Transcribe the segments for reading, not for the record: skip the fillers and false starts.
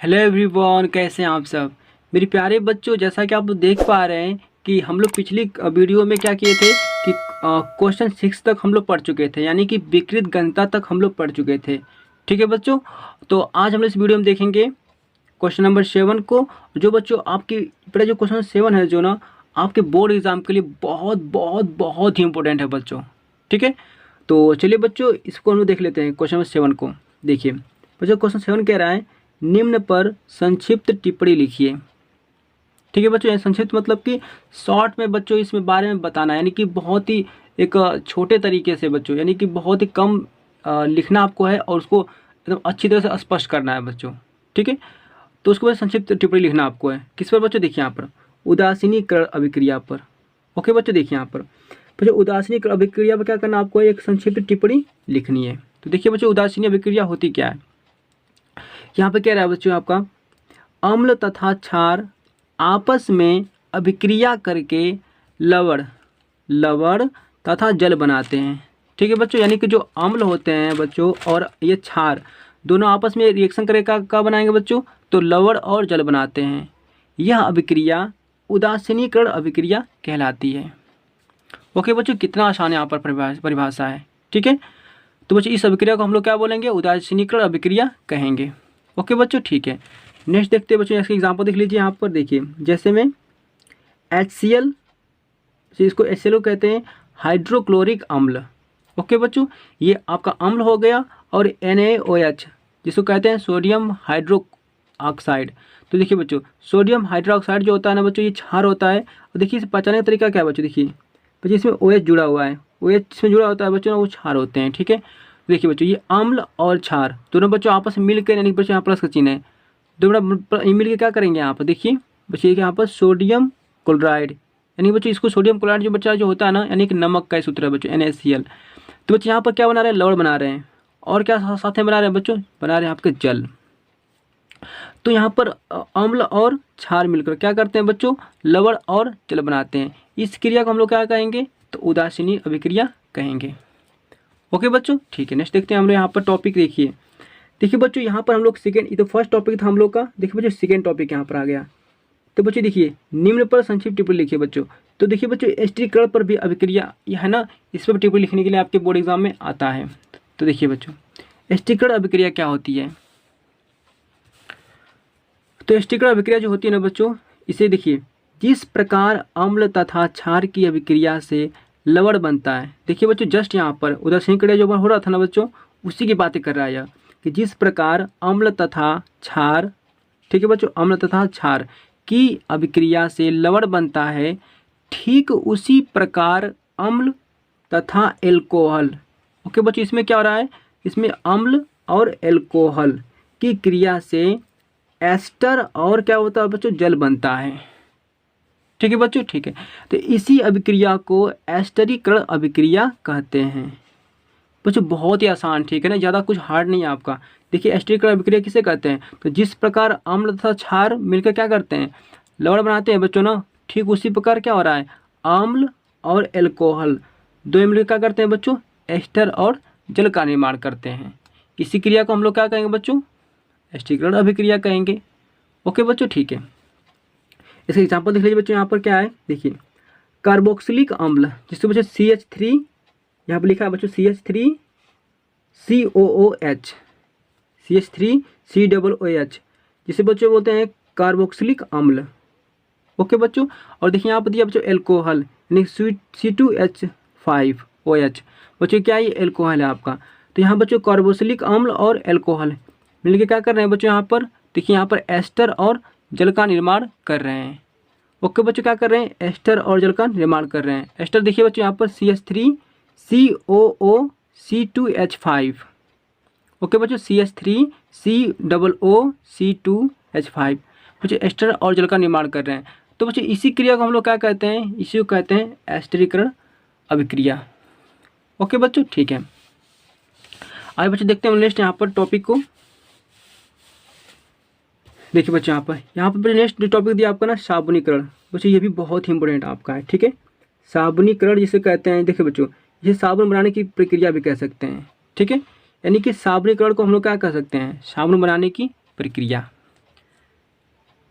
Hello everyone, कैसे हैं आप सब मेरे प्यारे बच्चों। जैसा कि आप लोग देख पा रहे हैं कि हम लोग पिछली वीडियो में क्या किए थे कि क्वेश्चन 6 तक हम लोग पढ़ चुके थे, यानी कि विकृत गणित तक हम लोग पढ़ चुके थे। ठीक है बच्चों, तो आज हम लोग इस वीडियो में देखेंगे क्वेश्चन नंबर 7 को। जो बच्चों आपकी जो क्वेश्चन 7 है जो ना आपके बोर्ड एग्जाम के लिए बहुत बहुत बहुत ही इंपॉर्टेंट है बच्चों। ठीक है, तो चलिए बच्चों इसको हम लोग देख लेते हैं। क्वेश्चन नंबर 7 को देखिए बच्चों। क्वेश्चन 7 कह रहा है निम्न पर संक्षिप्त टिप्पणी लिखिए। ठीक है बच्चों, संक्षिप्त मतलब कि शॉर्ट में बच्चों इसमें बारे में बताना, यानी कि बहुत ही एक छोटे तरीके से बच्चों, यानी कि बहुत ही कम लिखना आपको है और उसको एकदम अच्छी तरह से स्पष्ट करना है बच्चों। ठीक है, तो उसके बाद संक्षिप्त टिप्पणी लिखना आपको है। किस पर बच्चों? देखिए यहाँ पर उदासीनीकरण अभिक्रिया पर। ओके बच्चों, देखिए यहाँ पर बच्चों उदासीनीकरण अभिक्रिया पर क्या करना आपको है, एक संक्षिप्त टिप्पणी लिखनी है। तो देखिए बच्चों उदासीनी अभिक्रिया होती क्या है। यहाँ पे कह रहा है बच्चों आपका अम्ल तथा क्षार आपस में अभिक्रिया करके लवण तथा जल बनाते हैं। ठीक है बच्चों, यानी कि जो अम्ल होते हैं बच्चों और ये क्षार दोनों आपस में रिएक्शन करके क्या बनाएंगे बच्चों, तो लवण और जल बनाते हैं। यह अभिक्रिया उदासीनीकरण अभिक्रिया कहलाती है। ओके बच्चों, कितना आसान यहाँ पर परिभाषा है। ठीक है, तो बच्चों इस अभिक्रिया को हम लोग क्या बोलेंगे, उदासीनीकरण अभिक्रिया कहेंगे। ओके बच्चों, ठीक है। नेक्स्ट देखते हैं बच्चों, इसका एग्जांपल देख लीजिए यहाँ पर। देखिए जैसे में HCl, इसको HCl कहते हैं हाइड्रोक्लोरिक अम्ल। ओके बच्चों, ये आपका अम्ल हो गया। और NaOH जिसको कहते हैं सोडियम हाइड्रो ऑक्साइड। तो देखिए बच्चों सोडियम हाइड्रोक्साइड जो होता है ना बच्चों, ये क्षार होता है। और देखिए इसे पहचानने का तरीका क्या है बच्चों, देखिए बच्चों इसमें OH जुड़ा हुआ है। OH इसमें जुड़ा होता है बच्चों ना, वो क्षार होते हैं। ठीक है, देखिए बच्चों ये अम्ल और क्षार दोनों बच्चों आपस में मिलकर, यानी बच्चों यहाँ प्लस का चिन्ह है, दोनों मिल के क्या करेंगे यहाँ पर। देखिए बच्चों यहाँ पर सोडियम क्लोराइड, यानी बच्चों इसको सोडियम क्लोराइड जो बच्चा जो होता है ना, यानी कि नमक का सूत्र है बच्चों NaCl। तो बच्चों यहाँ पर क्या बना रहे हैं, लवण बना रहे हैं। और क्या साथ में बना रहे हैं बच्चों, बना रहे हैं आपके जल। तो यहाँ पर अम्ल और क्षार मिलकर क्या करते हैं बच्चों, लवण और जल बनाते हैं। इस क्रिया को हम लोग क्या कहेंगे, तो उदासीनी अभिक्रिया कहेंगे। ओके बच्चों, ठीक है। नेक्स्ट देखते हैं हम लोग यहाँ पर टॉपिक। देखिए बच्चों यहाँ पर हम लोग सेकेंड, ये तो फर्स्ट टॉपिक था हम लोग का। देखिए बच्चों सेकेंड टॉपिक यहाँ पर आ गया। तो बच्चों देखिए निम्न पर संक्षिप्त टिप्पणी लिखिए बच्चों। तो देखिए बच्चों एस्टीकरण पर भी अभिक्रिया ये है ना, इस पर टिप्पणी लिखने के लिए आपके बोर्ड एग्जाम में आता है। तो देखिए बच्चों एस्टीकरण अभिक्रिया क्या होती है। तो एस्टीकरण अभिक्रिया जो होती है ना बच्चों, इसे देखिए जिस प्रकार अम्ल तथा क्षार की अभिक्रिया से लवण बनता है। देखिए बच्चों जस्ट यहाँ पर उदासीन क्रिया जो हो रहा था ना बच्चों, उसी की बातें कर रहा है यह, कि जिस प्रकार अम्ल तथा क्षार, ठीक है बच्चों, अम्ल तथा क्षार की अभिक्रिया से लवण बनता है, ठीक उसी प्रकार अम्ल तथा एल्कोहल। ओके बच्चों, इसमें क्या हो रहा है, इसमें अम्ल और एल्कोहल की क्रिया से एस्टर और क्या होता है बच्चों, जल बनता है। ठीक है बच्चों, ठीक है। तो इसी अभिक्रिया को एस्टरीकरण अभिक्रिया कहते हैं बच्चों। बहुत ही आसान, ठीक है ना, ज़्यादा कुछ हार्ड नहीं है आपका। देखिए एस्टरीकरण अभिक्रिया किसे कहते हैं, तो जिस प्रकार अम्ल तथा क्षार मिलकर क्या करते हैं, लवण बनाते हैं बच्चों ना, ठीक उसी प्रकार क्या हो रहा है, अम्ल और एल्कोहल दो मिलकर क्या करते हैं बच्चों, एस्टर और जल का निर्माण करते हैं। इसी क्रिया को हम लोग क्या कहेंगे बच्चों, एस्टरीकरण अभिक्रिया कहेंगे। ओके बच्चों, ठीक है। इसका एग्जाम्पल देख लीजिए बच्चों, यहाँ पर क्या है, देखिए कार्बोक्सिलिक अम्ल जिससे बच्चों CH3, यहाँ पर लिखा है बच्चों CH3COOH, CH3COOH जिसे बच्चों बोलते हैं कार्बोक्सिलिक अम्ल। ओके बच्चों, और देखिए यहाँ पर दिया बच्चों एल्कोहल, यानी C2H5OH बच्चों, क्या ये एल्कोहल है आपका। तो यहाँ बच्चों कार्बोक्सिलिक अम्ल और एल्कोहल मिलकर क्या कर रहे हैं बच्चों, यहाँ पर देखिए यहाँ पर एस्टर और जल का निर्माण कर रहे हैं। ओके बच्चों, क्या कर रहे हैं, एस्टर और जल का निर्माण कर रहे हैं। एस्टर देखिए बच्चों यहाँ पर CH3COOC2H5। ओके बच्चों CH3COOC2H5 बच्चों एस्टर और जल का निर्माण कर रहे हैं। तो बच्चों इसी क्रिया को हम लोग क्या कहते हैं, इसी को कहते हैं एस्टरीकरण अभिक्रिया। ओके बच्चों, ठीक है। आइए बच्चों देखते हैं नेक्स्ट यहाँ पर टॉपिक को। देखिए बच्चों यहाँ पर नेक्स्ट टॉपिक दिया आपका ना साबुनीकरण। बच्चों ये भी बहुत ही इंपॉर्टेंट आपका है। ठीक है, साबुनीकरण जिसे कहते हैं, देखिए बच्चों ये साबुन बनाने की प्रक्रिया भी कह सकते हैं। ठीक है, यानी कि साबुनीकरण को हम लोग क्या कह सकते हैं, साबुन बनाने की प्रक्रिया।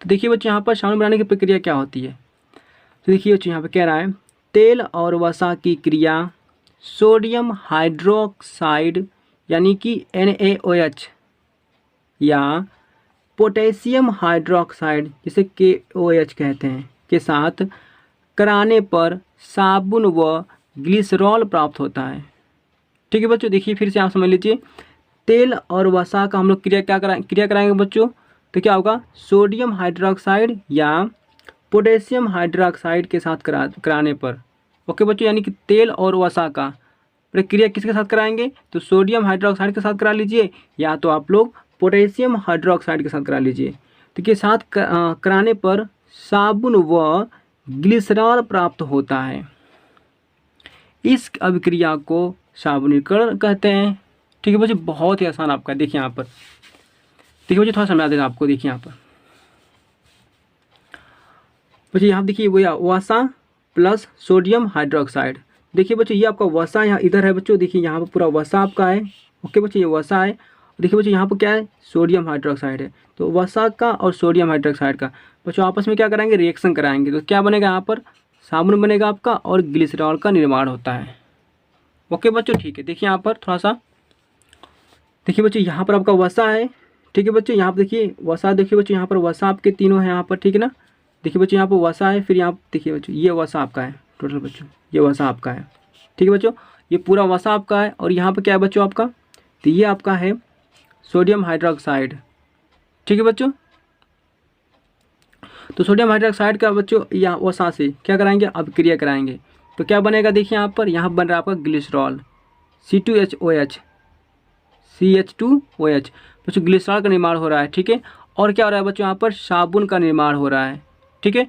तो देखिए बच्चों यहाँ पर साबुन बनाने की प्रक्रिया क्या होती है। तो देखिए बच्चों यहाँ पर कह रहा है तेल और वसा की क्रिया सोडियम हाइड्रोक्साइड यानी कि NaOH या पोटेशियम हाइड्रोक्साइड जिसे KOH कहते हैं के साथ कराने पर साबुन व ग्लिसरॉल प्राप्त होता है। ठीक है बच्चों, देखिए फिर से आप समझ लीजिए, तेल और वसा का हम लोग क्रिया कराएंगे बच्चों, तो क्या होगा, सोडियम हाइड्रोक्साइड या पोटेशियम हाइड्रोक्साइड के साथ कराने पर। ओके बच्चों, यानी कि तेल और वसा का प्रक्रिया किसके साथ कराएंगे, तो सोडियम हाइड्रोक्साइड के साथ करा लीजिए या तो आप लोग पोटेशियम हाइड्रोक्साइड के साथ करा लीजिए। तो के साथ कराने पर साबुन व ग्लिसरॉल प्राप्त होता है। इस अभिक्रिया को साबुनीकरण कहते हैं। ठीक है बच्चों, बहुत ही आसान आपका, देखिए यहाँ पर, देखिए बच्चों थोड़ा समझा देना आपको। देखिए यहाँ पर बच्चों, यहाँ देखिए वो वसा प्लस सोडियम हाइड्रोक्साइड। देखिए बच्चों ये आपका वसा यहाँ इधर है बच्चों, देखिए यहाँ पर पूरा वसा आपका है। ओके बच्चों, ये वसा है। देखिए बच्चों यहाँ पर क्या है, सोडियम हाइड्रोक्साइड है। तो वसा का और सोडियम हाइड्रोक्साइड का बच्चों आपस में क्या कराएंगे, रिएक्शन कराएंगे। तो क्या बनेगा, यहाँ पर साबुन बनेगा आपका और ग्लिसरॉल का निर्माण होता है। ओके बच्चों, ठीक है। देखिए यहाँ पर थोड़ा सा, देखिए बच्चों यहाँ पर आपका वसा है। ठीक है बच्चों, यहाँ पर देखिए वसा, देखिए बच्चों यहाँ पर वसा आपके तीनों हैं यहाँ पर, ठीक है ना। देखिए बच्चों यहाँ पर वसा है, फिर यहाँ देखिए बच्चों ये वसा आपका है टोटल बच्चों, ये वसा आपका है। ठीक है बच्चों, ये पूरा वसा आपका है। और यहाँ पर क्या है बच्चों आपका, तो ये आपका है सोडियम हाइड्रोक्साइड। ठीक है बच्चों, तो सोडियम हाइड्रोक्साइड का बच्चों या वसा से क्या कराएंगे, अभिक्रिया कराएंगे। तो क्या बनेगा, देखिए यहाँ पर, यहाँ बन रहा है आपका ग्लिसरॉल C2H बच्चों, ग्लिसरॉल का निर्माण हो रहा है। ठीक है, और क्या हो रहा है बच्चों, यहाँ पर साबुन का निर्माण हो रहा है। ठीक है,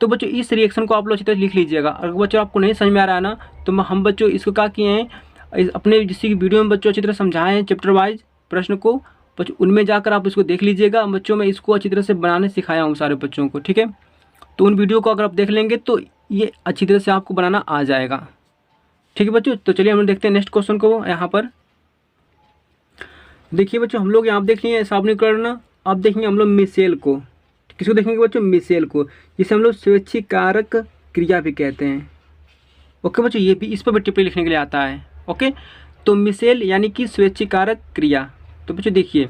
तो बच्चों इस रिएक्शन को आप लोग अच्छी तरह लिख लीजिएगा। अगर बच्चों आपको नहीं समझ में आ रहा है ना, तो हम बच्चों इसको क्या किए हैं, अपने जिसकी वीडियो में बच्चों अच्छी तरह समझाए हैं चैप्टर वाइज प्रश्न को, बच्चों उनमें जाकर आप इसको देख लीजिएगा। बच्चों मैं इसको अच्छी तरह से बनाने सिखाया हूँ सारे बच्चों को। ठीक है, तो उन वीडियो को अगर आप देख लेंगे तो ये अच्छी तरह से आपको बनाना आ जाएगा। ठीक है बच्चों, तो चलिए हम देखते हैं नेक्स्ट क्वेश्चन को। यहाँ पर देखिए बच्चों, हम लोग यहाँ देख लिए साबुनीकरण। अब देखेंगे हम लोग मिसेल को। किसको देखेंगे बच्चों, मिसेल को, जिसे हम लोग स्वैच्छिकारक क्रिया भी कहते हैं। ओके बच्चों, ये भी, इस पर भी टिप्पणी लिखने के लिए आता है। ओके, तो मिसेल यानी कि स्वैच्छिकारक क्रिया। तो बच्चों देखिए,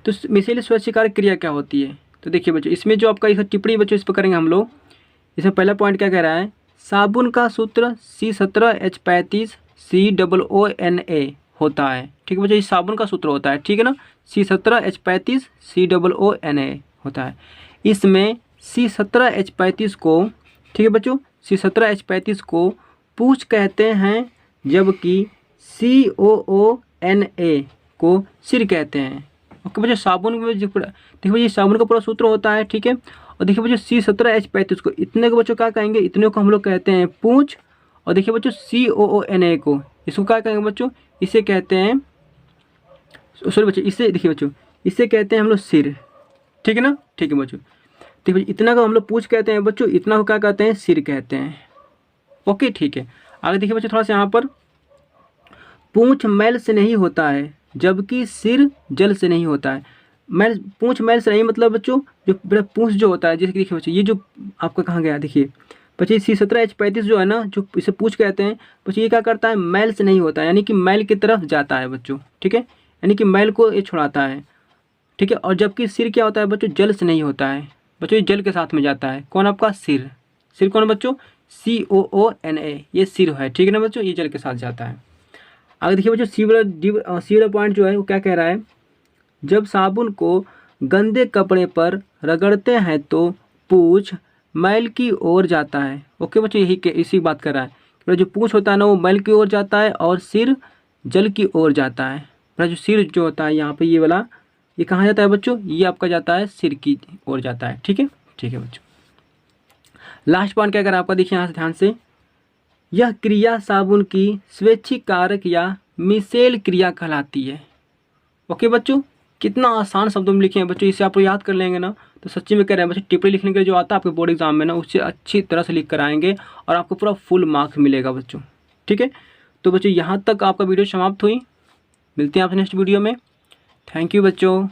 तो मिसेल स्वैच्छिकारक क्रिया क्या होती है। तो देखिए बच्चों, इसमें जो आपका इस टिप्पणी बच्चों इस पर करेंगे हम लोग। इसमें पहला पॉइंट क्या कह रहा है, साबुन का सूत्र C17H35 COONA होता है। ठीक है बच्चों, इस साबुन का सूत्र होता है। ठीक है ना, C17H35 COONA होता है। इसमें C17H35 को, ठीक है बच्चों, C17H35 को पूछ कहते हैं, जबकि COONA को सिर कहते हैं। ओके बच्चों, साबुन में देखिए बच्चों साबुन का पूरा सूत्र होता है। ठीक है, और देखिए बच्चों C17H35 को, इतने को बच्चों क्या कहेंगे, इतने को हम लोग कहते हैं पूंछ। और देखिए बच्चों COONA को, इसको क्या कहेंगे बच्चों, इसे कहते हैं, सॉरी बच्चों, इसे देखिए बच्चों, इसे कहते हैं हम लोग सिर। ठीक है ना, ठीक है बच्चों, देखिए बच्चों इतना को हम लोग पूंछ कहते हैं बच्चों, इतना को क्या कहते हैं, सिर कहते हैं। ओके ठीक है, आगे देखिए बच्चों थोड़ा सा यहाँ पर, पूंछ मैल से नहीं होता है जबकि सिर जल से नहीं होता है। मैल, पूंछ मैल से नहीं मतलब बच्चों, जो पूंछ जो होता है, जैसे कि देखिए बच्चों ये जो आपका कहाँ गया, देखिए बच्चों C17H35 जो है ना, जो इसे पूंछ कहते हैं बच्चों, ये क्या करता है, मैल से नहीं होता है, यानी कि मैल की तरफ जाता है बच्चों। ठीक है, यानी कि मैल को ये छुड़ाता है। ठीक है, और जबकि सिर क्या होता है बच्चों, जल से नहीं होता है बच्चों, ये जल के साथ में जाता है। कौन आपका सिर, सिर कौन बच्चों, COONA, ये सिर है। ठीक है ना बच्चों, ये जल के साथ जाता है। आगे देखिए बच्चों सी वाला पॉइंट जो है वो क्या कह रहा है, जब साबुन को गंदे कपड़े पर रगड़ते हैं तो पूंछ मैल की ओर जाता है। ओके बच्चों, इसी बात कर रहा है, जो पूंछ होता है ना वो मैल की ओर जाता है और सिर जल की ओर जाता है। जो सिर जो होता है यहाँ पे ये वाला, ये कहाँ जाता है बच्चों, ये आपका जाता है सिर की ओर जाता है। ठीक है, ठीक है बच्चों, लास्ट पॉइंट क्या कर रहा है आपका, देखिए यहाँ से ध्यान से, यह क्रिया साबुन की स्वैच्छिकारक या मिसेल क्रिया कहलाती है। ओके बच्चों, कितना आसान शब्दों में लिखे हैं बच्चों, इसे आप याद कर लेंगे ना तो सच्ची में कह रहे हैं बच्चों, टिप्पणी लिखने के लिए जो आता है आपके बोर्ड एग्जाम में ना, उससे अच्छी तरह से लिख कर आएंगे और आपको पूरा फुल मार्क्स मिलेगा बच्चों। ठीक है, तो बच्चों यहाँ तक आपका वीडियो समाप्त हुई, मिलते हैं आपसे नेक्स्ट वीडियो में। थैंक यू बच्चों।